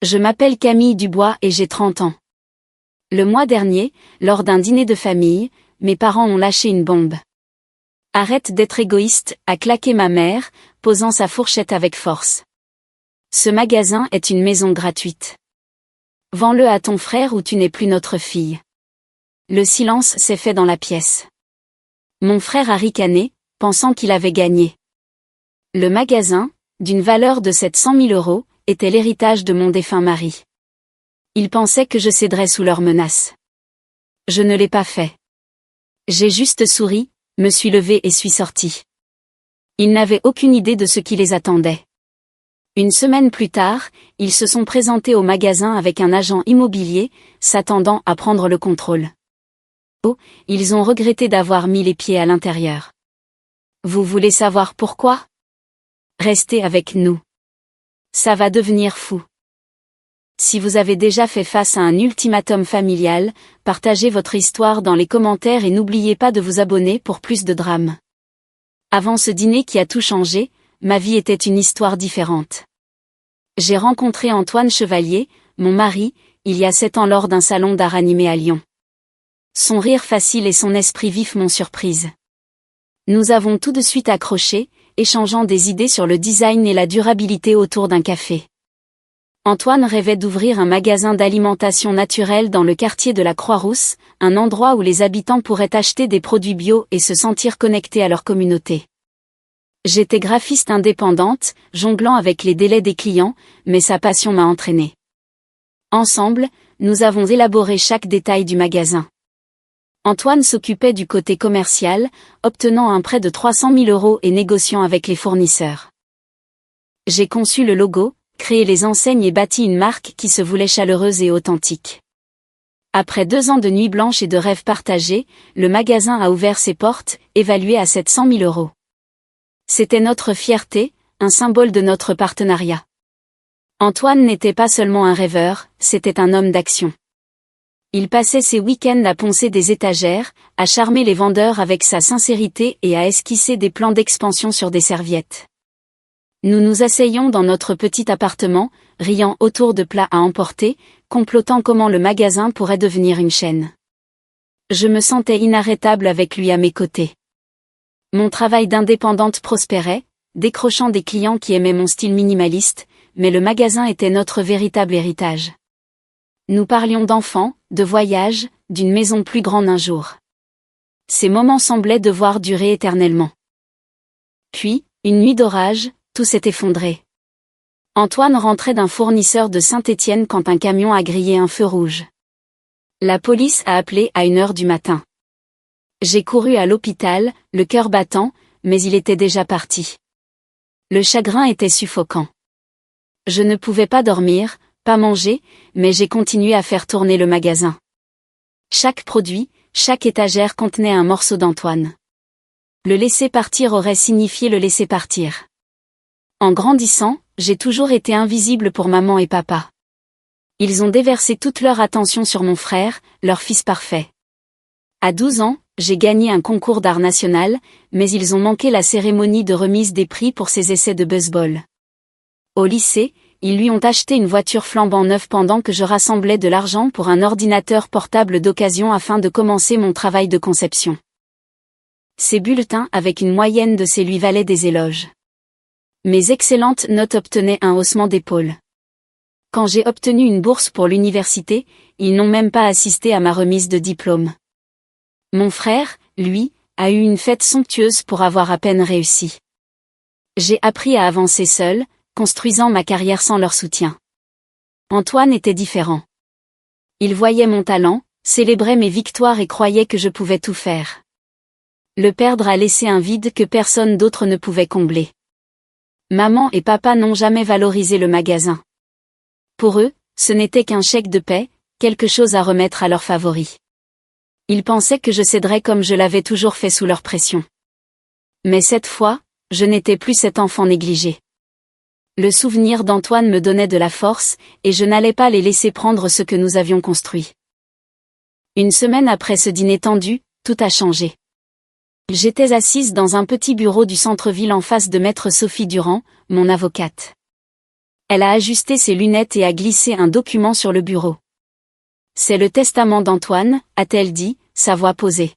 Je m'appelle Camille Dubois et j'ai 30 ans. Le mois dernier, lors d'un dîner de famille, mes parents ont lâché une bombe. Arrête d'être égoïste, a claqué ma mère, posant sa fourchette avec force. Ce magasin est une maison gratuite. Vends-le à ton frère ou tu n'es plus notre fille. Le silence s'est fait dans la pièce. Mon frère a ricané, pensant qu'il avait gagné. Le magasin, d'une valeur de 700 000 € était l'héritage de mon défunt mari. Ils pensaient que je céderais sous leurs menaces. Je ne l'ai pas fait. J'ai juste souri, me suis levée et suis sortie. Ils n'avaient aucune idée de ce qui les attendait. Une semaine plus tard, ils se sont présentés au magasin avec un agent immobilier, s'attendant à prendre le contrôle. Oh, ils ont regretté d'avoir mis les pieds à l'intérieur. Vous voulez savoir pourquoi? Restez avec nous. Ça va devenir fou. Si vous avez déjà fait face à un ultimatum familial, partagez votre histoire dans les commentaires et n'oubliez pas de vous abonner pour plus de drames. Avant ce dîner qui a tout changé, ma vie était une histoire différente. J'ai rencontré Antoine Chevalier, mon mari, il y a 7 ans lors d'un salon d'art animé à Lyon. Son rire facile et son esprit vif m'ont surprise. Nous avons tout de suite accroché, échangeant des idées sur le design et la durabilité autour d'un café. Antoine rêvait d'ouvrir un magasin d'alimentation naturelle dans le quartier de la Croix-Rousse, un endroit où les habitants pourraient acheter des produits bio et se sentir connectés à leur communauté. J'étais graphiste indépendante, jonglant avec les délais des clients, mais sa passion m'a entraînée. Ensemble, nous avons élaboré chaque détail du magasin. Antoine s'occupait du côté commercial, obtenant un prêt de 300 000 € et négociant avec les fournisseurs. J'ai conçu le logo, créé les enseignes et bâti une marque qui se voulait chaleureuse et authentique. Après 2 ans de nuits blanches et de rêves partagés, le magasin a ouvert ses portes, évalué à 700 000 €. C'était notre fierté, un symbole de notre partenariat. Antoine n'était pas seulement un rêveur, c'était un homme d'action. Il passait ses week-ends à poncer des étagères, à charmer les vendeurs avec sa sincérité et à esquisser des plans d'expansion sur des serviettes. Nous nous asseyions dans notre petit appartement, riant autour de plats à emporter, complotant comment le magasin pourrait devenir une chaîne. Je me sentais inarrêtable avec lui à mes côtés. Mon travail d'indépendante prospérait, décrochant des clients qui aimaient mon style minimaliste, mais le magasin était notre véritable héritage. Nous parlions d'enfants, de voyages, d'une maison plus grande un jour. Ces moments semblaient devoir durer éternellement. Puis, une nuit d'orage, tout s'est effondré. Antoine rentrait d'un fournisseur de Saint-Étienne quand un camion a grillé un feu rouge. La police a appelé à 1 h du matin. J'ai couru à l'hôpital, le cœur battant, mais il était déjà parti. Le chagrin était suffocant. Je ne pouvais pas dormir, pas manger, mais j'ai continué à faire tourner le magasin. Chaque produit, chaque étagère contenait un morceau d'Antoine. Le laisser partir aurait signifié le laisser partir. En grandissant, j'ai toujours été invisible pour maman et papa. Ils ont déversé toute leur attention sur mon frère, leur fils parfait. À 12 ans, j'ai gagné un concours d'art national, mais ils ont manqué la cérémonie de remise des prix pour ses essais de baseball. Au lycée, ils lui ont acheté une voiture flambant neuve pendant que je rassemblais de l'argent pour un ordinateur portable d'occasion afin de commencer mon travail de conception. Ses bulletins avec une moyenne de C lui valaient des éloges. Mes excellentes notes obtenaient un haussement d'épaule. Quand j'ai obtenu une bourse pour l'université, ils n'ont même pas assisté à ma remise de diplôme. Mon frère, lui, a eu une fête somptueuse pour avoir à peine réussi. J'ai appris à avancer seul, construisant ma carrière sans leur soutien. Antoine était différent. Il voyait mon talent, célébrait mes victoires et croyait que je pouvais tout faire. Le perdre a laissé un vide que personne d'autre ne pouvait combler. Maman et papa n'ont jamais valorisé le magasin. Pour eux, ce n'était qu'un chèque de paie, quelque chose à remettre à leurs favoris. Ils pensaient que je céderais comme je l'avais toujours fait sous leur pression. Mais cette fois, je n'étais plus cet enfant négligé. Le souvenir d'Antoine me donnait de la force, et je n'allais pas les laisser prendre ce que nous avions construit. Une semaine après ce dîner tendu, tout a changé. J'étais assise dans un petit bureau du centre-ville en face de maître Sophie Durand, mon avocate. Elle a ajusté ses lunettes et a glissé un document sur le bureau. C'est le testament d'Antoine, a-t-elle dit, sa voix posée.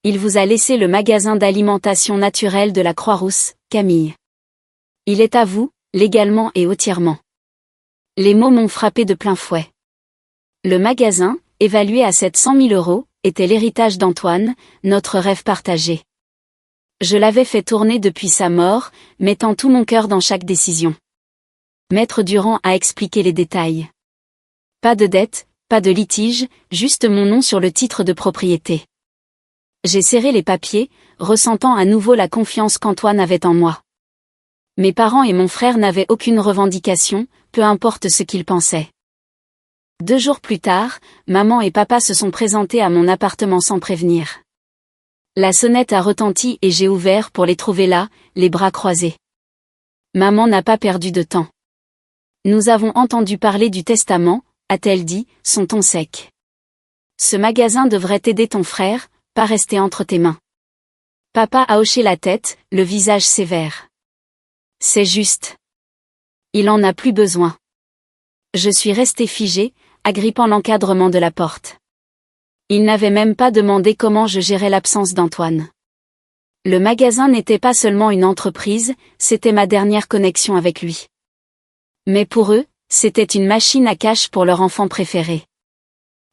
Il vous a laissé le magasin d'alimentation naturelle de la Croix-Rousse, Camille. Il est à vous, légalement et entièrement. Les mots m'ont frappé de plein fouet. Le magasin, évalué à 700 000 €, était l'héritage d'Antoine, notre rêve partagé. Je l'avais fait tourner depuis sa mort, mettant tout mon cœur dans chaque décision. Maître Durand a expliqué les détails. Pas de dette, pas de litige, juste mon nom sur le titre de propriété. J'ai serré les papiers, ressentant à nouveau la confiance qu'Antoine avait en moi. Mes parents et mon frère n'avaient aucune revendication, peu importe ce qu'ils pensaient. 2 jours plus tard, maman et papa se sont présentés à mon appartement sans prévenir. La sonnette a retenti et j'ai ouvert pour les trouver là, les bras croisés. Maman n'a pas perdu de temps. Nous avons entendu parler du testament, a-t-elle dit, son ton sec. Ce magasin devrait aider ton frère, pas rester entre tes mains. Papa a hoché la tête, le visage sévère. C'est juste. Il en a plus besoin. Je suis restée figée, agrippant l'encadrement de la porte. Il n'avait même pas demandé comment je gérais l'absence d'Antoine. Le magasin n'était pas seulement une entreprise, c'était ma dernière connexion avec lui. Mais pour eux, c'était une machine à cash pour leur enfant préféré.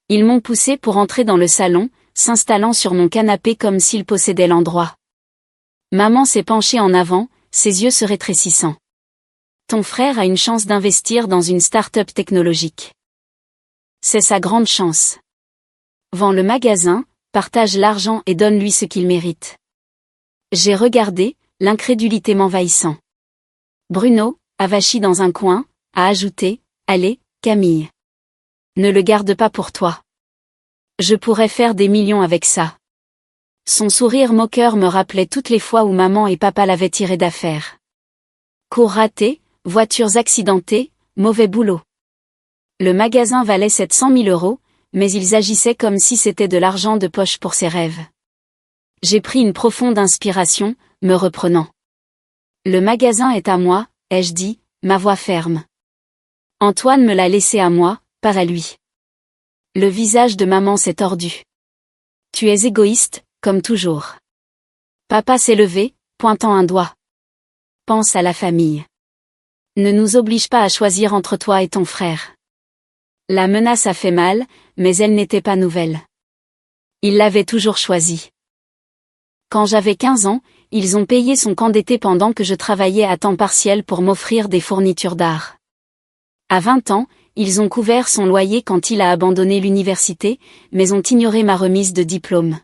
Ils m'ont poussé pour entrer dans le salon, s'installant sur mon canapé comme s'ils possédaient l'endroit. Maman s'est penchée en avant, ses yeux se rétrécissant. Ton frère a une chance d'investir dans une start-up technologique. C'est sa grande chance. Vends le magasin, partage l'argent et donne-lui ce qu'il mérite. J'ai regardé, l'incrédulité m'envahissant. Bruno, avachi dans un coin, a ajouté, « Allez, Camille. Ne le garde pas pour toi. Je pourrais faire des millions avec ça. » Son sourire moqueur me rappelait toutes les fois où maman et papa l'avaient tiré d'affaire. Cours raté, voitures accidentées, mauvais boulot. Le magasin valait 700 000 €, mais ils agissaient comme si c'était de l'argent de poche pour ses rêves. J'ai pris une profonde inspiration, me reprenant. Le magasin est à moi, ai-je dit, ma voix ferme. Antoine me l'a laissé à moi, pas à lui. Le visage de maman s'est tordu. Tu es égoïste, comme toujours. Papa s'est levé, pointant un doigt. Pense à la famille. Ne nous oblige pas à choisir entre toi et ton frère. La menace a fait mal, mais elle n'était pas nouvelle. Il l'avait toujours choisi. Quand j'avais 15 ans, ils ont payé son camp d'été pendant que je travaillais à temps partiel pour m'offrir des fournitures d'art. À 20 ans, ils ont couvert son loyer quand il a abandonné l'université, mais ont ignoré ma remise de diplôme.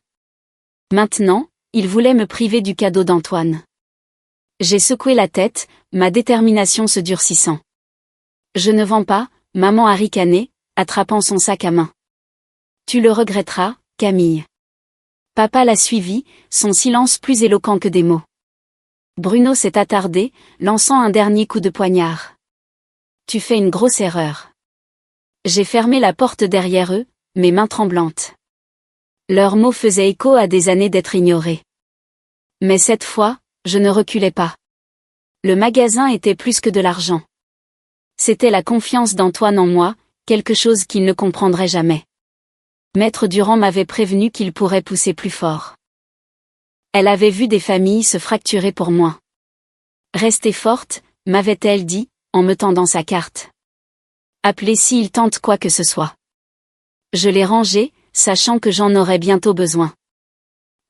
Maintenant, ils voulaient me priver du cadeau d'Antoine. J'ai secoué la tête, ma détermination se durcissant. Je ne vends pas, maman a ricané, attrapant son sac à main. Tu le regretteras, Camille. Papa l'a suivi, son silence plus éloquent que des mots. Bruno s'est attardé, lançant un dernier coup de poignard. Tu fais une grosse erreur. J'ai fermé la porte derrière eux, mes mains tremblantes. Leurs mots faisaient écho à des années d'être ignorés. Mais cette fois, je ne reculais pas. Le magasin était plus que de l'argent. C'était la confiance d'Antoine en moi, quelque chose qu'il ne comprendrait jamais. Maître Durand m'avait prévenu qu'il pourrait pousser plus fort. Elle avait vu des familles se fracturer pour moi. Restez forte, m'avait-elle dit, en me tendant sa carte. Appelez s'il tente quoi que ce soit. Je l'ai rangée, sachant que j'en aurais bientôt besoin.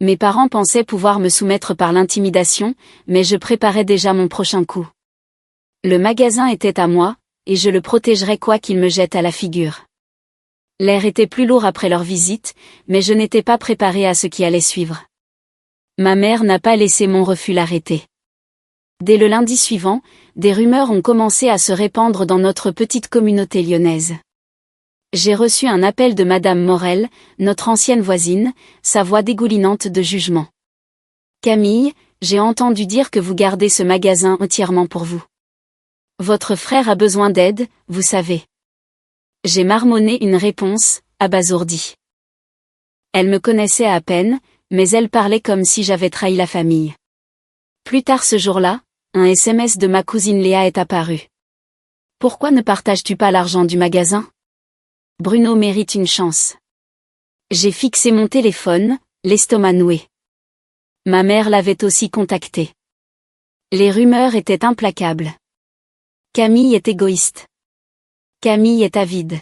Mes parents pensaient pouvoir me soumettre par l'intimidation, mais je préparais déjà mon prochain coup. Le magasin était à moi, et je le protégerais quoi qu'il me jette à la figure. L'air était plus lourd après leur visite, mais je n'étais pas préparée à ce qui allait suivre. Ma mère n'a pas laissé mon refus l'arrêter. Dès le lundi suivant, des rumeurs ont commencé à se répandre dans notre petite communauté lyonnaise. J'ai reçu un appel de Madame Morel, notre ancienne voisine, sa voix dégoulinante de jugement. Camille, j'ai entendu dire que vous gardez ce magasin entièrement pour vous. Votre frère a besoin d'aide, vous savez. J'ai marmonné une réponse, abasourdie. Elle me connaissait à peine, mais elle parlait comme si j'avais trahi la famille. Plus tard ce jour-là, un SMS de ma cousine Léa est apparu. Pourquoi ne partages-tu pas l'argent du magasin? Bruno mérite une chance. J'ai fixé mon téléphone, l'estomac noué. Ma mère l'avait aussi contacté. Les rumeurs étaient implacables. Camille est égoïste. Camille est avide.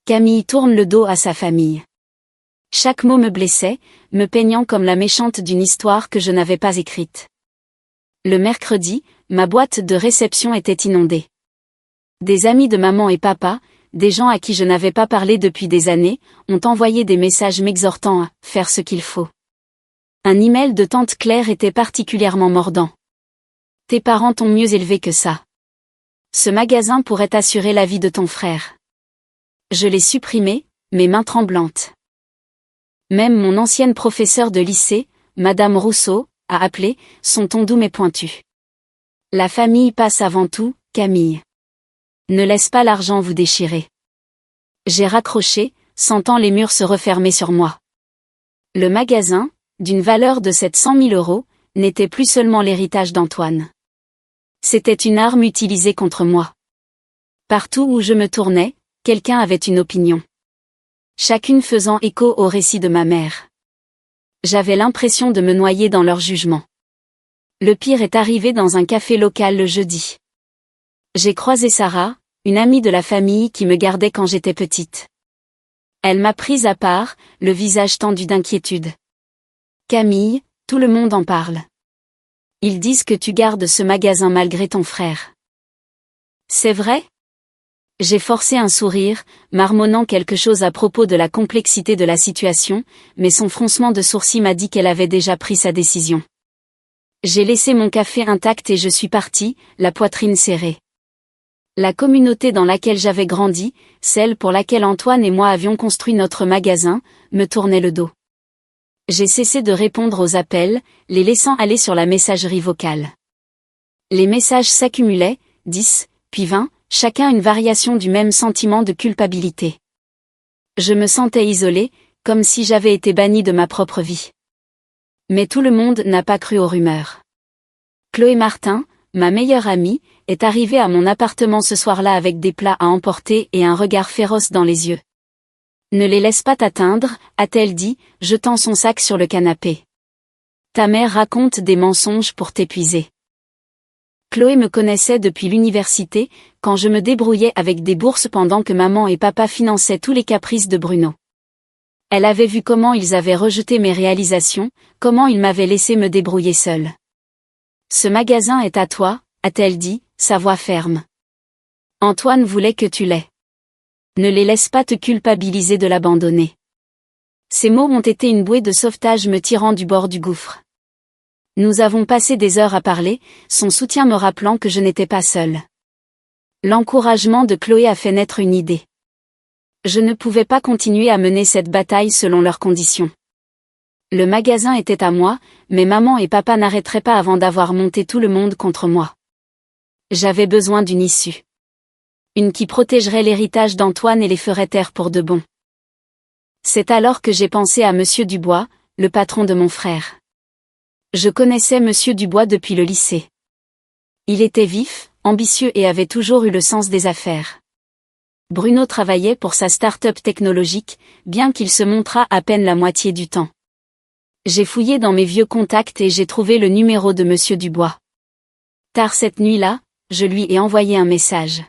Camille tourne le dos à sa famille. Chaque mot me blessait, me peignant comme la méchante d'une histoire que je n'avais pas écrite. Le mercredi, ma boîte de réception était inondée. Des amis de maman et papa, des gens à qui je n'avais pas parlé depuis des années, ont envoyé des messages m'exhortant à faire ce qu'il faut. Un email de tante Claire était particulièrement mordant. Tes parents t'ont mieux élevé que ça. Ce magasin pourrait assurer la vie de ton frère. Je l'ai supprimé, mes mains tremblantes. Même mon ancienne professeure de lycée, Madame Rousseau, a appelé, son ton doux mais pointu. La famille passe avant tout, Camille. Ne laisse pas l'argent vous déchirer. J'ai raccroché, sentant les murs se refermer sur moi. Le magasin, d'une valeur de 700 000 €, n'était plus seulement l'héritage d'Antoine. C'était une arme utilisée contre moi. Partout où je me tournais, quelqu'un avait une opinion. Chacune faisant écho au récit de ma mère. J'avais l'impression de me noyer dans leur jugement. Le pire est arrivé dans un café local le jeudi. J'ai croisé Sarah, une amie de la famille qui me gardait quand j'étais petite. Elle m'a prise à part, le visage tendu d'inquiétude. Camille, tout le monde en parle. Ils disent que tu gardes ce magasin malgré ton frère. C'est vrai? J'ai forcé un sourire, marmonnant quelque chose à propos de la complexité de la situation, mais son froncement de sourcils m'a dit qu'elle avait déjà pris sa décision. J'ai laissé mon café intact et je suis partie, la poitrine serrée. La communauté dans laquelle j'avais grandi, celle pour laquelle Antoine et moi avions construit notre magasin, me tournait le dos. J'ai cessé de répondre aux appels, les laissant aller sur la messagerie vocale. Les messages s'accumulaient, 10, puis 20, chacun une variation du même sentiment de culpabilité. Je me sentais isolée, comme si j'avais été bannie de ma propre vie. Mais tout le monde n'a pas cru aux rumeurs. Chloé Martin, ma meilleure amie, est arrivée à mon appartement ce soir-là avec des plats à emporter et un regard féroce dans les yeux. Ne les laisse pas t'atteindre, a-t-elle dit, jetant son sac sur le canapé. Ta mère raconte des mensonges pour t'épuiser. Chloé me connaissait depuis l'université, quand je me débrouillais avec des bourses pendant que maman et papa finançaient tous les caprices de Bruno. Elle avait vu comment ils avaient rejeté mes réalisations, comment ils m'avaient laissé me débrouiller seule. Ce magasin est à toi, a-t-elle dit, sa voix ferme. Antoine voulait que tu l'aies. Ne les laisse pas te culpabiliser de l'abandonner. Ces mots ont été une bouée de sauvetage me tirant du bord du gouffre. Nous avons passé des heures à parler, son soutien me rappelant que je n'étais pas seule. L'encouragement de Chloé a fait naître une idée. Je ne pouvais pas continuer à mener cette bataille selon leurs conditions. Le magasin était à moi, mais maman et papa n'arrêteraient pas avant d'avoir monté tout le monde contre moi. J'avais besoin d'une issue. Une qui protégerait l'héritage d'Antoine et les ferait taire pour de bon. C'est alors que j'ai pensé à Monsieur Dubois, le patron de mon frère. Je connaissais Monsieur Dubois depuis le lycée. Il était vif, ambitieux et avait toujours eu le sens des affaires. Bruno travaillait pour sa start-up technologique, bien qu'il se montrât à peine la moitié du temps. J'ai fouillé dans mes vieux contacts et j'ai trouvé le numéro de Monsieur Dubois. Tard cette nuit-là, je lui ai envoyé un message.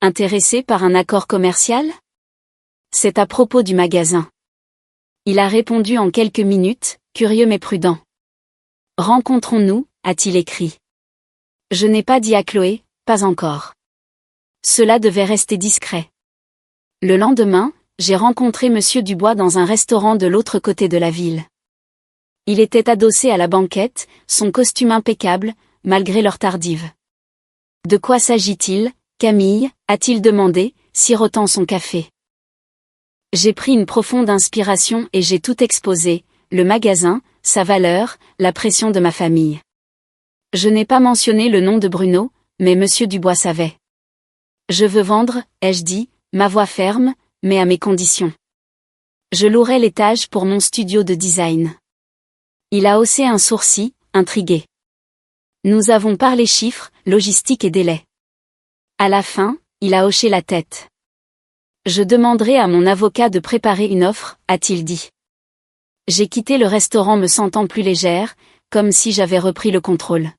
Intéressé par un accord commercial? C'est à propos du magasin. Il a répondu en quelques minutes, curieux mais prudent. Rencontrons-nous, a-t-il écrit. Je n'ai pas dit à Chloé, pas encore. Cela devait rester discret. Le lendemain, j'ai rencontré Monsieur Dubois dans un restaurant de l'autre côté de la ville. Il était adossé à la banquette, son costume impeccable, malgré l'heure tardive. De quoi s'agit-il, Camille, a-t-il demandé, sirotant son café. J'ai pris une profonde inspiration et j'ai tout exposé, le magasin, sa valeur, la pression de ma famille. Je n'ai pas mentionné le nom de Bruno, mais Monsieur Dubois savait. Je veux vendre, ai-je dit, ma voix ferme, mais à mes conditions. Je louerai l'étage pour mon studio de design. Il a haussé un sourcil, intrigué. Nous avons parlé chiffres, logistique et délai. À la fin, il a hoché la tête. Je demanderai à mon avocat de préparer une offre, a-t-il dit. J'ai quitté le restaurant me sentant plus légère, comme si j'avais repris le contrôle.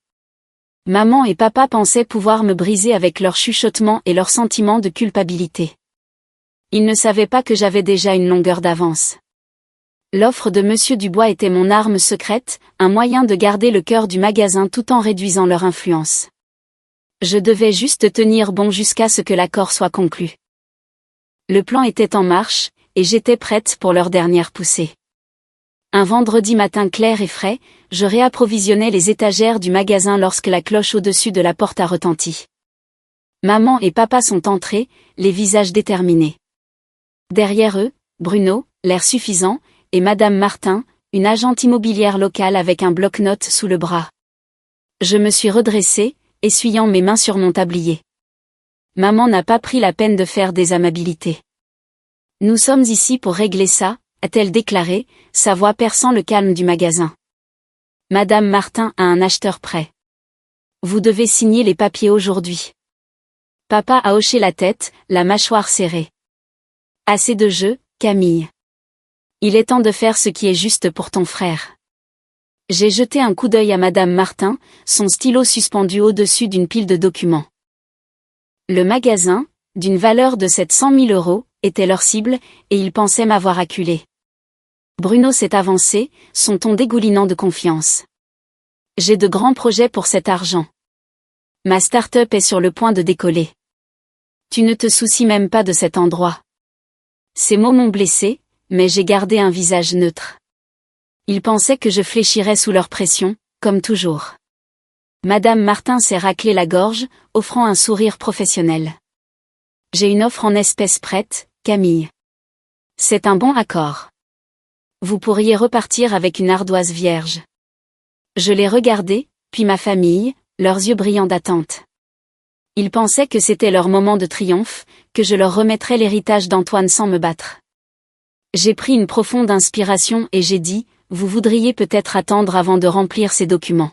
Maman et papa pensaient pouvoir me briser avec leurs chuchotements et leurs sentiments de culpabilité. Ils ne savaient pas que j'avais déjà une longueur d'avance. L'offre de Monsieur Dubois était mon arme secrète, un moyen de garder le cœur du magasin tout en réduisant leur influence. Je devais juste tenir bon jusqu'à ce que l'accord soit conclu. Le plan était en marche, et j'étais prête pour leur dernière poussée. Un vendredi matin clair et frais, je réapprovisionnais les étagères du magasin lorsque la cloche au-dessus de la porte a retenti. Maman et papa sont entrés, les visages déterminés. Derrière eux, Bruno, l'air suffisant, et Madame Martin, une agente immobilière locale avec un bloc-notes sous le bras. Je me suis redressée, essuyant mes mains sur mon tablier. Maman n'a pas pris la peine de faire des amabilités. Nous sommes ici pour régler ça, a-t-elle déclaré, sa voix perçant le calme du magasin. Madame Martin a un acheteur prêt. Vous devez signer les papiers aujourd'hui. Papa a hoché la tête, la mâchoire serrée. Assez de jeu, Camille. Il est temps de faire ce qui est juste pour ton frère. J'ai jeté un coup d'œil à Madame Martin, son stylo suspendu au-dessus d'une pile de documents. Le magasin, d'une valeur de 700 000 €, était leur cible, et ils pensaient m'avoir acculé. Bruno s'est avancé, son ton dégoulinant de confiance. J'ai de grands projets pour cet argent. Ma start-up est sur le point de décoller. Tu ne te soucies même pas de cet endroit. Ces mots m'ont blessé, mais j'ai gardé un visage neutre. Ils pensaient que je fléchirais sous leur pression, comme toujours. Madame Martin s'est raclé la gorge, offrant un sourire professionnel. J'ai une offre en espèces prête, Camille. C'est un bon accord. Vous pourriez repartir avec une ardoise vierge. Je l'ai regardé, puis ma famille, leurs yeux brillants d'attente. Ils pensaient que c'était leur moment de triomphe, que je leur remettrais l'héritage d'Antoine sans me battre. J'ai pris une profonde inspiration et j'ai dit, vous voudriez peut-être attendre avant de remplir ces documents.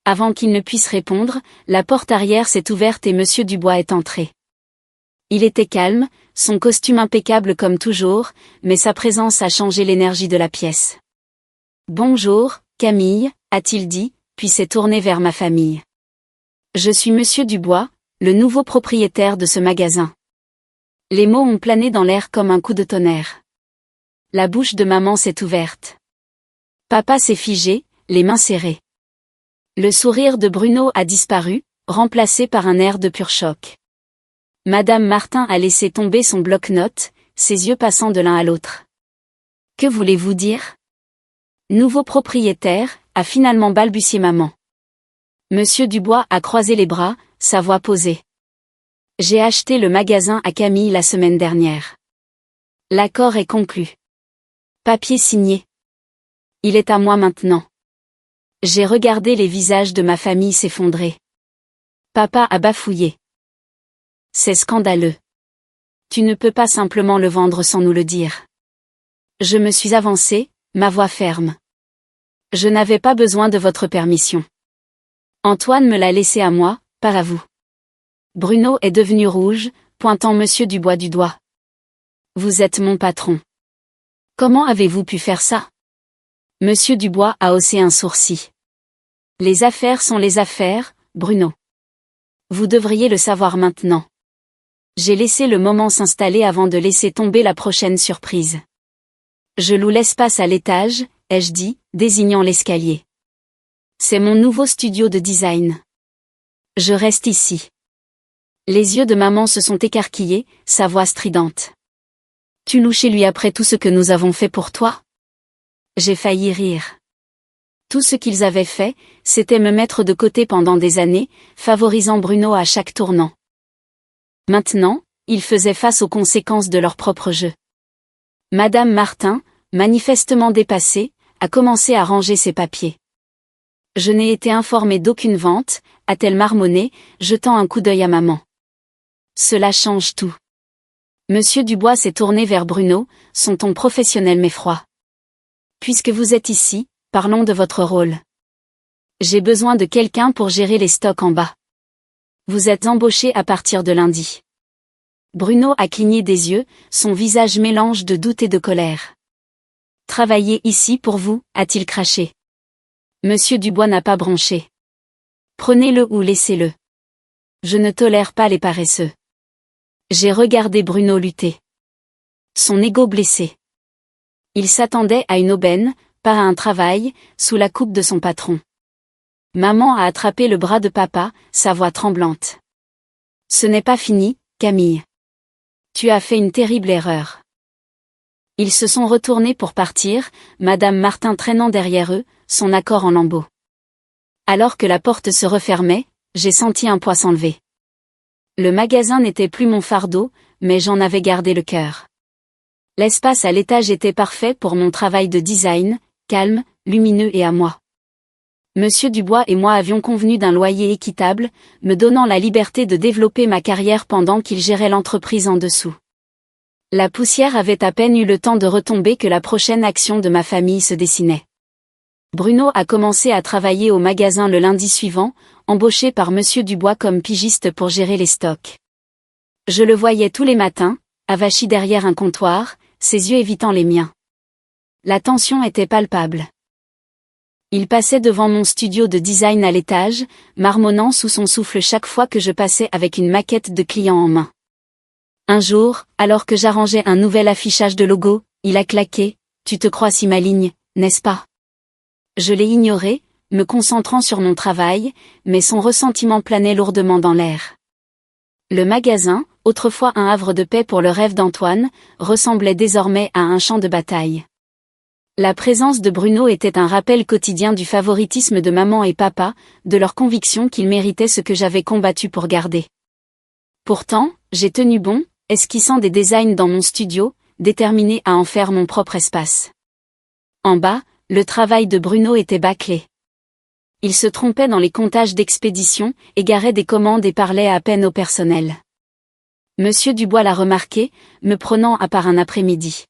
Avant qu'il ne puisse répondre, la porte arrière s'est ouverte et Monsieur Dubois est entré. Il était calme, son costume impeccable comme toujours, mais sa présence a changé l'énergie de la pièce. Bonjour, Camille, a-t-il dit, puis s'est tourné vers ma famille. Je suis Monsieur Dubois, le nouveau propriétaire de ce magasin. Les mots ont plané dans l'air comme un coup de tonnerre. La bouche de maman s'est ouverte. Papa s'est figé, les mains serrées. Le sourire de Bruno a disparu, remplacé par un air de pur choc. Madame Martin a laissé tomber son bloc-notes, ses yeux passant de l'un à l'autre. Que voulez-vous dire? Nouveau propriétaire, a finalement balbutié maman. Monsieur Dubois a croisé les bras, sa voix posée. J'ai acheté le magasin à Camille la semaine dernière. L'accord est conclu. Papier signé. Il est à moi maintenant. J'ai regardé les visages de ma famille s'effondrer. Papa a bafouillé. C'est scandaleux. Tu ne peux pas simplement le vendre sans nous le dire. Je me suis avancée, ma voix ferme. Je n'avais pas besoin de votre permission. Antoine me l'a laissé à moi, pas à vous. Bruno est devenu rouge, pointant Monsieur Dubois du doigt. Vous êtes mon patron. Comment avez-vous pu faire ça? Monsieur Dubois a haussé un sourcil. Les affaires sont les affaires, Bruno. Vous devriez le savoir maintenant. J'ai laissé le moment s'installer avant de laisser tomber la prochaine surprise. Je loue l'espace à l'étage, ai-je dit, désignant l'escalier. C'est mon nouveau studio de design. Je reste ici. Les yeux de maman se sont écarquillés, sa voix stridente. Tu loues chez lui après tout ce que nous avons fait pour toi? J'ai failli rire. Tout ce qu'ils avaient fait, c'était me mettre de côté pendant des années, favorisant Bruno à chaque tournant. Maintenant, ils faisaient face aux conséquences de leur propre jeu. Madame Martin, manifestement dépassée, a commencé à ranger ses papiers. Je n'ai été informée d'aucune vente, a-t-elle marmonné, jetant un coup d'œil à maman. Cela change tout. Monsieur Dubois s'est tourné vers Bruno, son ton professionnel mais froid. Puisque vous êtes ici, parlons de votre rôle. J'ai besoin de quelqu'un pour gérer les stocks en bas. Vous êtes embauché à partir de lundi. Bruno a cligné des yeux, son visage mélange de doute et de colère. Travailler ici pour vous, a-t-il craché. Monsieur Dubois n'a pas bronché. Prenez-le ou laissez-le. Je ne tolère pas les paresseux. J'ai regardé Bruno lutter. Son ego blessé. Il s'attendait à une aubaine, pas à un travail, sous la coupe de son patron. Maman a attrapé le bras de papa, sa voix tremblante. Ce n'est pas fini, Camille. Tu as fait une terrible erreur. Ils se sont retournés pour partir, Madame Martin traînant derrière eux, son accord en lambeaux. Alors que la porte se refermait, j'ai senti un poids s'enlever. Le magasin n'était plus mon fardeau, mais j'en avais gardé le cœur. L'espace à l'étage était parfait pour mon travail de design, calme, lumineux et à moi. Monsieur Dubois et moi avions convenu d'un loyer équitable, me donnant la liberté de développer ma carrière pendant qu'il gérait l'entreprise en dessous. La poussière avait à peine eu le temps de retomber que la prochaine action de ma famille se dessinait. Bruno a commencé à travailler au magasin le lundi suivant, embauché par Monsieur Dubois comme pigiste pour gérer les stocks. Je le voyais tous les matins, avachi derrière un comptoir, ses yeux évitant les miens. La tension était palpable. Il passait devant mon studio de design à l'étage, marmonnant sous son souffle chaque fois que je passais avec une maquette de client en main. Un jour, alors que j'arrangeais un nouvel affichage de logo, il a claqué « Tu te crois si maligne, n'est-ce pas ?» Je l'ai ignoré, me concentrant sur mon travail, mais son ressentiment planait lourdement dans l'air. Le magasin, autrefois un havre de paix pour le rêve d'Antoine, ressemblait désormais à un champ de bataille. La présence de Bruno était un rappel quotidien du favoritisme de maman et papa, de leur conviction qu'ils méritaient ce que j'avais combattu pour garder. Pourtant, j'ai tenu bon, esquissant des designs dans mon studio, déterminé à en faire mon propre espace. En bas, le travail de Bruno était bâclé. Il se trompait dans les comptages d'expédition, égarait des commandes et parlait à peine au personnel. Monsieur Dubois l'a remarqué, me prenant à part un après-midi.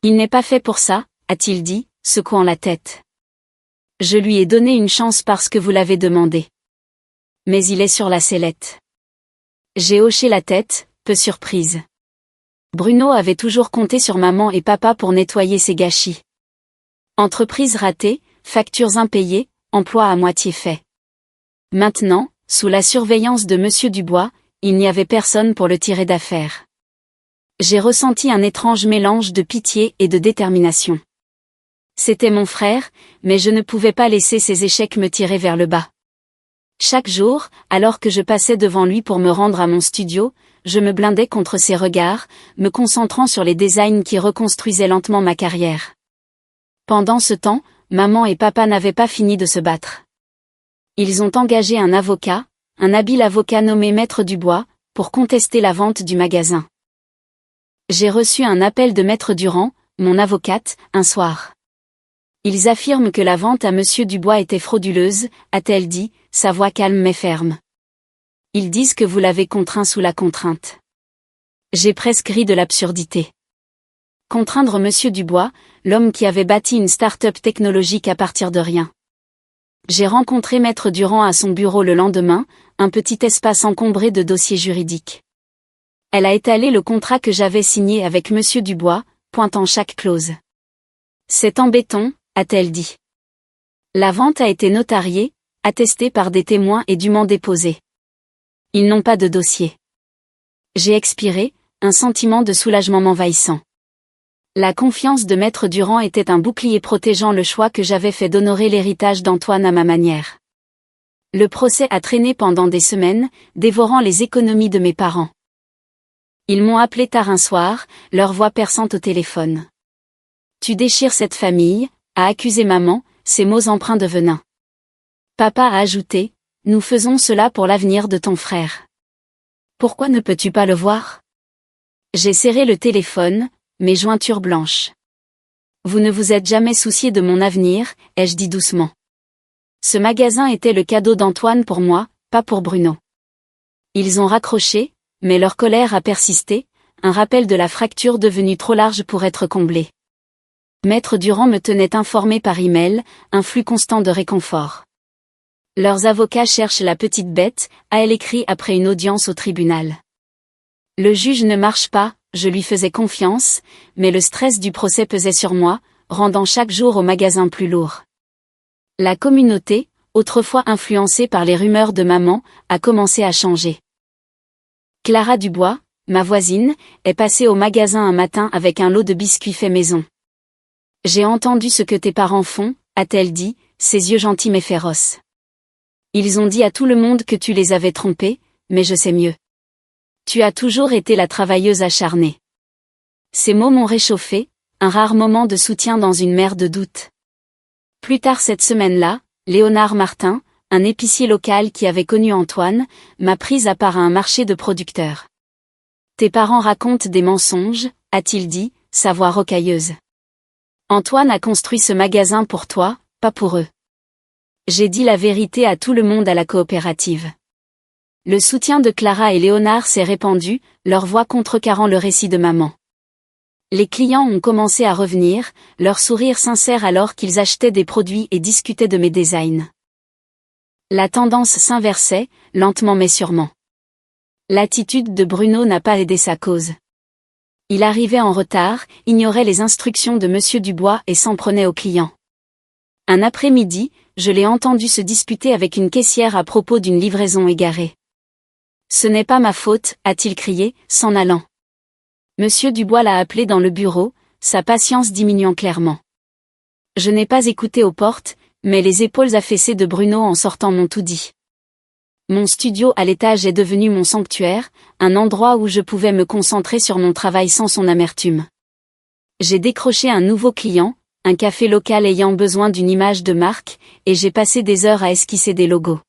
Il n'est pas fait pour ça, a-t-il dit, secouant la tête. Je lui ai donné une chance parce que vous l'avez demandé. Mais il est sur la sellette. J'ai hoché la tête, peu surprise. Bruno avait toujours compté sur maman et papa pour nettoyer ses gâchis. Entreprise ratée, factures impayées, emploi à moitié fait. Maintenant, sous la surveillance de Monsieur Dubois, il n'y avait personne pour le tirer d'affaire. J'ai ressenti un étrange mélange de pitié et de détermination. C'était mon frère, mais je ne pouvais pas laisser ses échecs me tirer vers le bas. Chaque jour, alors que je passais devant lui pour me rendre à mon studio, je me blindais contre ses regards, me concentrant sur les designs qui reconstruisaient lentement ma carrière. Pendant ce temps, maman et papa n'avaient pas fini de se battre. Ils ont engagé un avocat, un habile avocat nommé Maître Dubois, pour contester la vente du magasin. J'ai reçu un appel de Maître Durand, mon avocate, un soir. Ils affirment que la vente à Monsieur Dubois était frauduleuse, a-t-elle dit, sa voix calme mais ferme. Ils disent que vous l'avez contraint sous la contrainte. J'ai presque ri de l'absurdité. Contraindre Monsieur Dubois, l'homme qui avait bâti une start-up technologique à partir de rien. J'ai rencontré Maître Durand à son bureau le lendemain, un petit espace encombré de dossiers juridiques. Elle a étalé le contrat que j'avais signé avec Monsieur Dubois, pointant chaque clause. C'est embêtant, a-t-elle dit. La vente a été notariée, attestée par des témoins et dûment déposée. Ils n'ont pas de dossier. J'ai expiré, un sentiment de soulagement m'envahissant. La confiance de Maître Durand était un bouclier protégeant le choix que j'avais fait d'honorer l'héritage d'Antoine à ma manière. Le procès a traîné pendant des semaines, dévorant les économies de mes parents. Ils m'ont appelé tard un soir, leur voix perçante au téléphone. « Tu déchires cette famille », a accusé maman, ses mots empreints de venin. Papa a ajouté, « Nous faisons cela pour l'avenir de ton frère. Pourquoi ne peux-tu pas le voir ?» J'ai serré le téléphone, mes jointures blanches. « Vous ne vous êtes jamais soucié de mon avenir », ai-je dit doucement. Ce magasin était le cadeau d'Antoine pour moi, pas pour Bruno. Ils ont raccroché, mais leur colère a persisté, un rappel de la fracture devenue trop large pour être comblée. Maître Durand me tenait informé par email, un flux constant de réconfort. Leurs avocats cherchent la petite bête, a-t-elle écrit après une audience au tribunal. Le juge ne marche pas, je lui faisais confiance, mais le stress du procès pesait sur moi, rendant chaque jour au magasin plus lourd. La communauté, autrefois influencée par les rumeurs de maman, a commencé à changer. Clara Dubois, ma voisine, est passée au magasin un matin avec un lot de biscuits faits maison. J'ai entendu ce que tes parents font, a-t-elle dit, ses yeux gentils mais féroces. Ils ont dit à tout le monde que tu les avais trompés, mais je sais mieux. Tu as toujours été la travailleuse acharnée. Ces mots m'ont réchauffé, un rare moment de soutien dans une mer de doute. Plus tard cette semaine-là, Léonard Martin, un épicier local qui avait connu Antoine, m'a prise à part à un marché de producteurs. Tes parents racontent des mensonges, a-t-il dit, sa voix rocailleuse. Antoine a construit ce magasin pour toi, pas pour eux. J'ai dit la vérité à tout le monde à la coopérative. Le soutien de Clara et Léonard s'est répandu, leur voix contrecarrant le récit de maman. Les clients ont commencé à revenir, leur sourire sincère alors qu'ils achetaient des produits et discutaient de mes designs. La tendance s'inversait, lentement mais sûrement. L'attitude de Bruno n'a pas aidé sa cause. Il arrivait en retard, ignorait les instructions de Monsieur Dubois et s'en prenait aux clients. Un après-midi, je l'ai entendu se disputer avec une caissière à propos d'une livraison égarée. « Ce n'est pas ma faute », a-t-il crié, s'en allant. Monsieur Dubois l'a appelé dans le bureau, sa patience diminuant clairement. Je n'ai pas écouté aux portes, mais les épaules affaissées de Bruno en sortant m'ont tout dit. Mon studio à l'étage est devenu mon sanctuaire, un endroit où je pouvais me concentrer sur mon travail sans son amertume. J'ai décroché un nouveau client, un café local ayant besoin d'une image de marque, et j'ai passé des heures à esquisser des logos.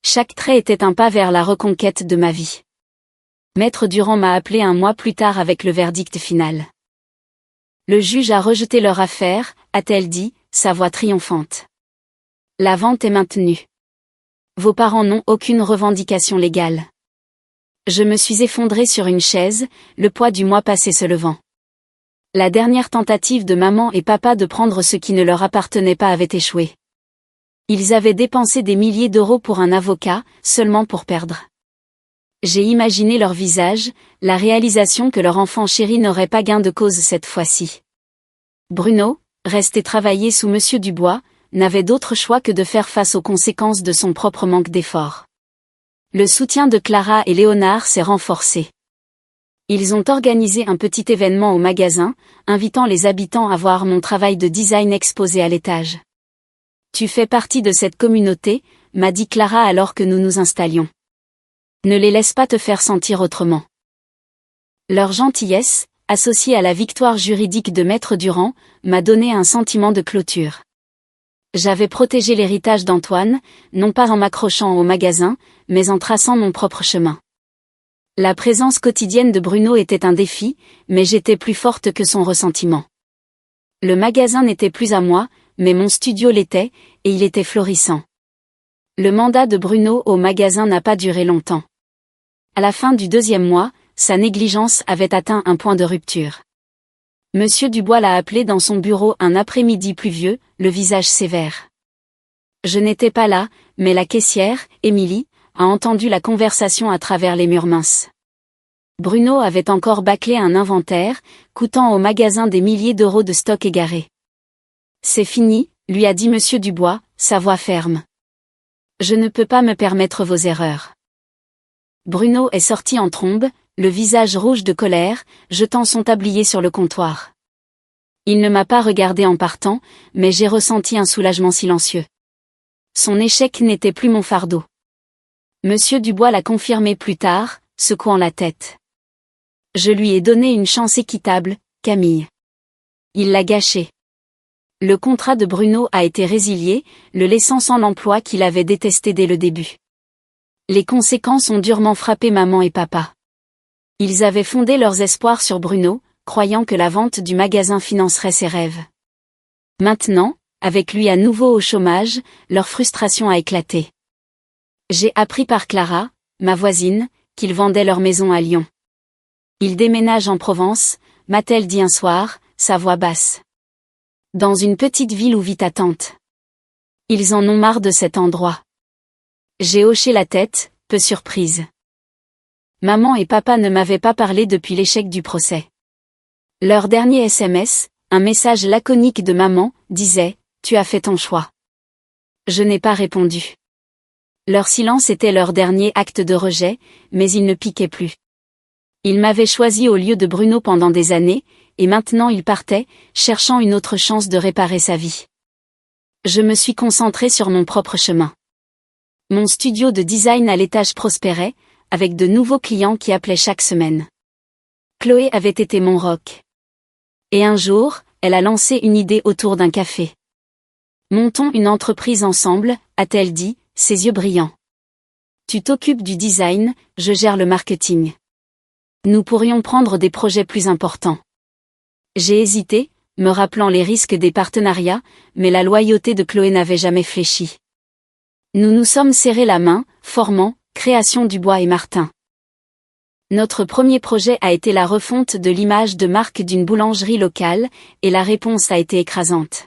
Chaque trait était un pas vers la reconquête de ma vie. Maître Durand m'a appelé un mois plus tard avec le verdict final. Le juge a rejeté leur affaire, a-t-elle dit, sa voix triomphante. La vente est maintenue. Vos parents n'ont aucune revendication légale. Je me suis effondrée sur une chaise, le poids du mois passé se levant. La dernière tentative de maman et papa de prendre ce qui ne leur appartenait pas avait échoué. Ils avaient dépensé des milliers d'euros pour un avocat, seulement pour perdre. J'ai imaginé leur visage, la réalisation que leur enfant chéri n'aurait pas gain de cause cette fois-ci. Bruno, resté travailler sous Monsieur Dubois, n'avait d'autre choix que de faire face aux conséquences de son propre manque d'effort. Le soutien de Clara et Léonard s'est renforcé. Ils ont organisé un petit événement au magasin, invitant les habitants à voir mon travail de design exposé à l'étage. Tu fais partie de cette communauté, m'a dit Clara alors que nous nous installions. Ne les laisse pas te faire sentir autrement. Leur gentillesse, associée à la victoire juridique de Maître Durand, m'a donné un sentiment de clôture. J'avais protégé l'héritage d'Antoine, non pas en m'accrochant au magasin, mais en traçant mon propre chemin. La présence quotidienne de Bruno était un défi, mais j'étais plus forte que son ressentiment. Le magasin n'était plus à moi, mais mon studio l'était, et il était florissant. Le mandat de Bruno au magasin n'a pas duré longtemps. À la fin du 2e mois, sa négligence avait atteint un point de rupture. Monsieur Dubois l'a appelé dans son bureau un après-midi pluvieux, le visage sévère. Je n'étais pas là, mais la caissière, Émilie, a entendu la conversation à travers les murs minces. Bruno avait encore bâclé un inventaire, coûtant au magasin des milliers d'euros de stock égaré. C'est fini, lui a dit Monsieur Dubois, sa voix ferme. Je ne peux pas me permettre vos erreurs. Bruno est sorti en trombe, le visage rouge de colère, jetant son tablier sur le comptoir. Il ne m'a pas regardé en partant, mais j'ai ressenti un soulagement silencieux. Son échec n'était plus mon fardeau. Monsieur Dubois l'a confirmé plus tard, secouant la tête. Je lui ai donné une chance équitable, Camille. Il l'a gâché. Le contrat de Bruno a été résilié, le laissant sans l'emploi qu'il avait détesté dès le début. Les conséquences ont durement frappé maman et papa. Ils avaient fondé leurs espoirs sur Bruno, croyant que la vente du magasin financerait ses rêves. Maintenant, avec lui à nouveau au chômage, leur frustration a éclaté. J'ai appris par Clara, ma voisine, qu'ils vendaient leur maison à Lyon. Ils déménagent en Provence, m'a-t-elle dit un soir, sa voix basse. Dans une petite ville où vit ta tante. Ils en ont marre de cet endroit. J'ai hoché la tête, peu surprise. Maman et papa ne m'avaient pas parlé depuis l'échec du procès. Leur dernier SMS, un message laconique de maman, disait « Tu as fait ton choix ». Je n'ai pas répondu. Leur silence était leur dernier acte de rejet, mais il ne piquait plus. Ils m'avaient choisi au lieu de Bruno pendant des années, et maintenant il partait, cherchant une autre chance de réparer sa vie. Je me suis concentrée sur mon propre chemin. Mon studio de design à l'étage prospérait, avec de nouveaux clients qui appelaient chaque semaine. Chloé avait été mon rock. Et un jour, elle a lancé une idée autour d'un café. Montons une entreprise ensemble, a-t-elle dit, ses yeux brillants. Tu t'occupes du design, je gère le marketing. Nous pourrions prendre des projets plus importants. J'ai hésité, me rappelant les risques des partenariats, mais la loyauté de Chloé n'avait jamais fléchi. Nous nous sommes serrés la main, formant Création Dubois et Martin. Notre premier projet a été la refonte de l'image de marque d'une boulangerie locale, et la réponse a été écrasante.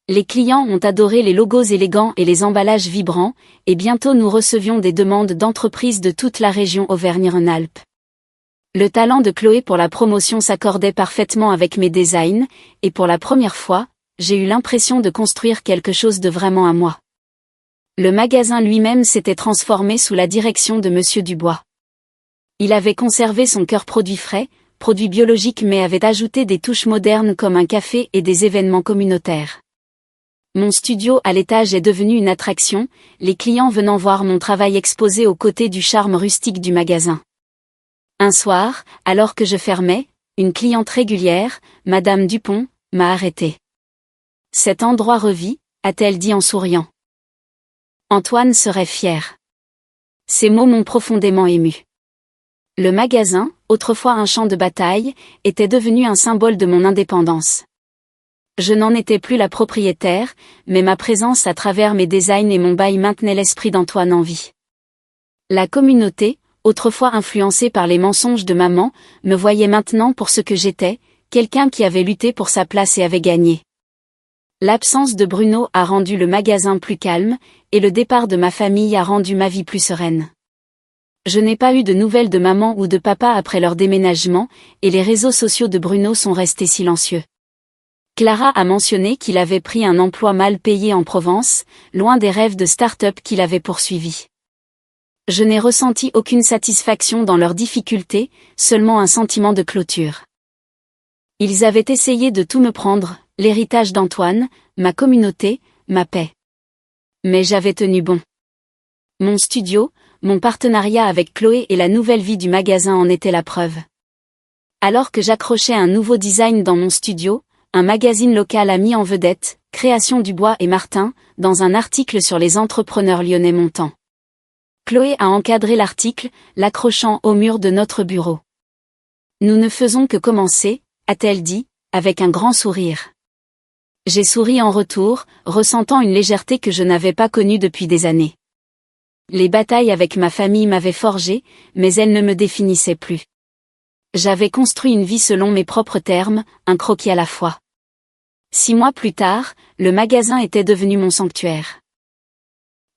Les clients ont adoré les logos élégants et les emballages vibrants, et bientôt nous recevions des demandes d'entreprises de toute la région Auvergne-Rhône-Alpes. Le talent de Chloé pour la promotion s'accordait parfaitement avec mes designs, et pour la première fois, j'ai eu l'impression de construire quelque chose de vraiment à moi. Le magasin lui-même s'était transformé sous la direction de Monsieur Dubois. Il avait conservé son cœur produit frais, produit biologique, mais avait ajouté des touches modernes comme un café et des événements communautaires. Mon studio à l'étage est devenu une attraction, les clients venant voir mon travail exposé aux côtés du charme rustique du magasin. Un soir, alors que je fermais, une cliente régulière, Madame Dupont, m'a arrêté. Cet endroit revit, a-t-elle dit en souriant. Antoine serait fier. Ces mots m'ont profondément ému. Le magasin, autrefois un champ de bataille, était devenu un symbole de mon indépendance. Je n'en étais plus la propriétaire, mais ma présence à travers mes designs et mon bail maintenait l'esprit d'Antoine en vie. La communauté, autrefois influencée par les mensonges de maman, me voyait maintenant pour ce que j'étais, quelqu'un qui avait lutté pour sa place et avait gagné. L'absence de Bruno a rendu le magasin plus calme, et le départ de ma famille a rendu ma vie plus sereine. Je n'ai pas eu de nouvelles de maman ou de papa après leur déménagement, et les réseaux sociaux de Bruno sont restés silencieux. Clara a mentionné qu'il avait pris un emploi mal payé en Provence, loin des rêves de start-up qu'il avait poursuivis. Je n'ai ressenti aucune satisfaction dans leurs difficultés, seulement un sentiment de clôture. Ils avaient essayé de tout me prendre, l'héritage d'Antoine, ma communauté, ma paix. Mais j'avais tenu bon. Mon studio, mon partenariat avec Chloé et la nouvelle vie du magasin en étaient la preuve. Alors que j'accrochais un nouveau design dans mon studio, un magazine local a mis en vedette Création Dubois et Martin, dans un article sur les entrepreneurs lyonnais montants. Chloé a encadré l'article, l'accrochant au mur de notre bureau. Nous ne faisons que commencer, a-t-elle dit, avec un grand sourire. J'ai souri en retour, ressentant une légèreté que je n'avais pas connue depuis des années. Les batailles avec ma famille m'avaient forgé, mais elles ne me définissaient plus. J'avais construit une vie selon mes propres termes, un croquis à la fois. 6 mois plus tard, le magasin était devenu mon sanctuaire.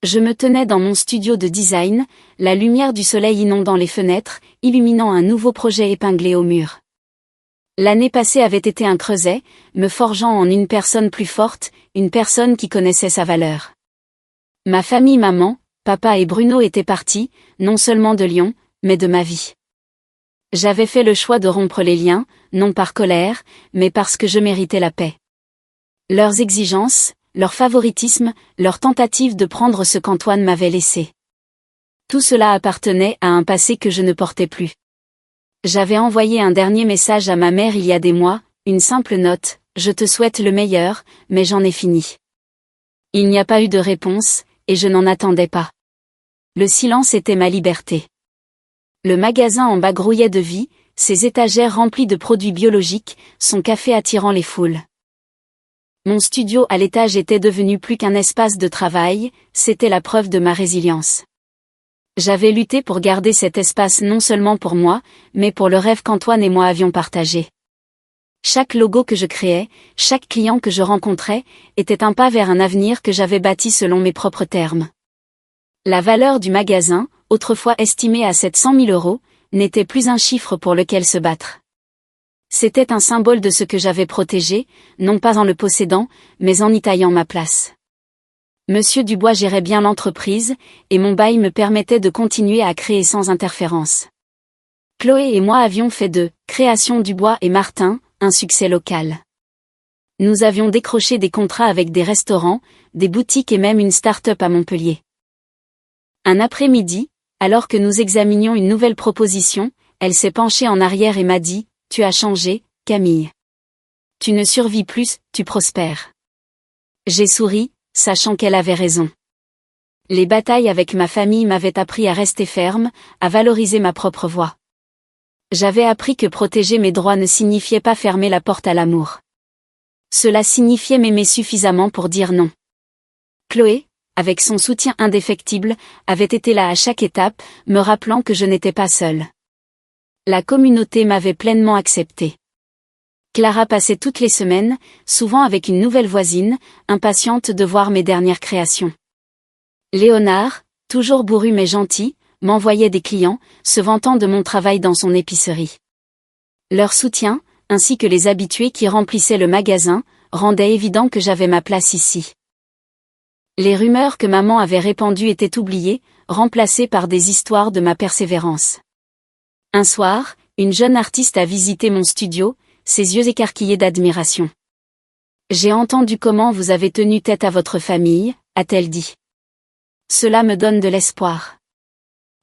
Je me tenais dans mon studio de design, la lumière du soleil inondant les fenêtres, illuminant un nouveau projet épinglé au mur. L'année passée avait été un creuset, me forgeant en une personne plus forte, une personne qui connaissait sa valeur. Ma famille, maman, papa et Bruno étaient partis, non seulement de Lyon, mais de ma vie. J'avais fait le choix de rompre les liens, non par colère, mais parce que je méritais la paix. Leurs exigences, leur favoritisme, leur tentative de prendre ce qu'Antoine m'avait laissé. Tout cela appartenait à un passé que je ne portais plus. J'avais envoyé un dernier message à ma mère il y a des mois, une simple note, « Je te souhaite le meilleur, mais j'en ai fini ». Il n'y a pas eu de réponse, et je n'en attendais pas. Le silence était ma liberté. Le magasin en bas grouillait de vie, ses étagères remplies de produits biologiques, son café attirant les foules. Mon studio à l'étage était devenu plus qu'un espace de travail, c'était la preuve de ma résilience. J'avais lutté pour garder cet espace non seulement pour moi, mais pour le rêve qu'Antoine et moi avions partagé. Chaque logo que je créais, chaque client que je rencontrais, était un pas vers un avenir que j'avais bâti selon mes propres termes. La valeur du magasin, autrefois estimée à 700 000 euros, n'était plus un chiffre pour lequel se battre. C'était un symbole de ce que j'avais protégé, non pas en le possédant, mais en y taillant ma place. Monsieur Dubois gérait bien l'entreprise, et mon bail me permettait de continuer à créer sans interférence. Chloé et moi avions fait de Création Dubois et Martin un succès local. Nous avions décroché des contrats avec des restaurants, des boutiques et même une start-up à Montpellier. Un après-midi, alors que nous examinions une nouvelle proposition, elle s'est penchée en arrière et m'a dit « Tu as changé, Camille. Tu ne survis plus, tu prospères. » J'ai souri, sachant qu'elle avait raison. Les batailles avec ma famille m'avaient appris à rester ferme, à valoriser ma propre voix. J'avais appris que protéger mes droits ne signifiait pas fermer la porte à l'amour. Cela signifiait m'aimer suffisamment pour dire non. Chloé, avec son soutien indéfectible, avait été là à chaque étape, me rappelant que je n'étais pas seule. La communauté m'avait pleinement acceptée. Clara passait toutes les semaines, souvent avec une nouvelle voisine, impatiente de voir mes dernières créations. Léonard, toujours bourru mais gentil, m'envoyait des clients, se vantant de mon travail dans son épicerie. Leur soutien, ainsi que les habitués qui remplissaient le magasin, rendaient évident que j'avais ma place ici. Les rumeurs que maman avait répandues étaient oubliées, remplacées par des histoires de ma persévérance. Un soir, une jeune artiste a visité mon studio, ses yeux écarquillés d'admiration. « J'ai entendu comment vous avez tenu tête à votre famille », a-t-elle dit. « Cela me donne de l'espoir. »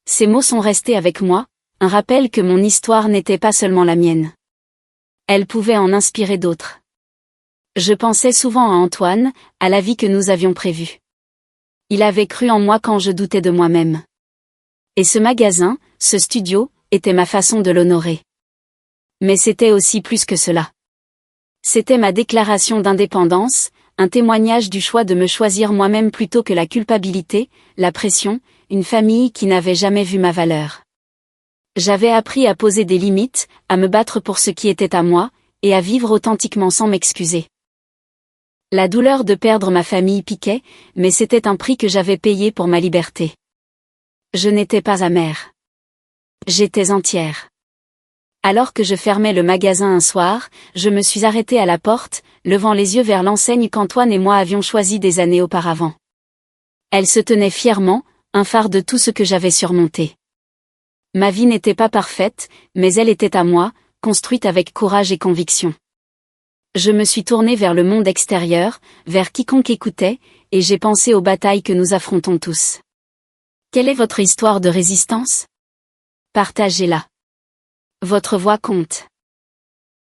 Ces mots sont restés avec moi, un rappel que mon histoire n'était pas seulement la mienne. Elle pouvait en inspirer d'autres. Je pensais souvent à Antoine, à la vie que nous avions prévue. Il avait cru en moi quand je doutais de moi-même. Et ce magasin, ce studio, était ma façon de l'honorer. Mais c'était aussi plus que cela. C'était ma déclaration d'indépendance, un témoignage du choix de me choisir moi-même plutôt que la culpabilité, la pression, une famille qui n'avait jamais vu ma valeur. J'avais appris à poser des limites, à me battre pour ce qui était à moi, et à vivre authentiquement sans m'excuser. La douleur de perdre ma famille piquait, mais c'était un prix que j'avais payé pour ma liberté. Je n'étais pas amère. J'étais entière. Alors que je fermais le magasin un soir, je me suis arrêtée à la porte, levant les yeux vers l'enseigne qu'Antoine et moi avions choisie des années auparavant. Elle se tenait fièrement, un phare de tout ce que j'avais surmonté. Ma vie n'était pas parfaite, mais elle était à moi, construite avec courage et conviction. Je me suis tournée vers le monde extérieur, vers quiconque écoutait, et j'ai pensé aux batailles que nous affrontons tous. Quelle est votre histoire de résistance ? Partagez-la. Votre voix compte.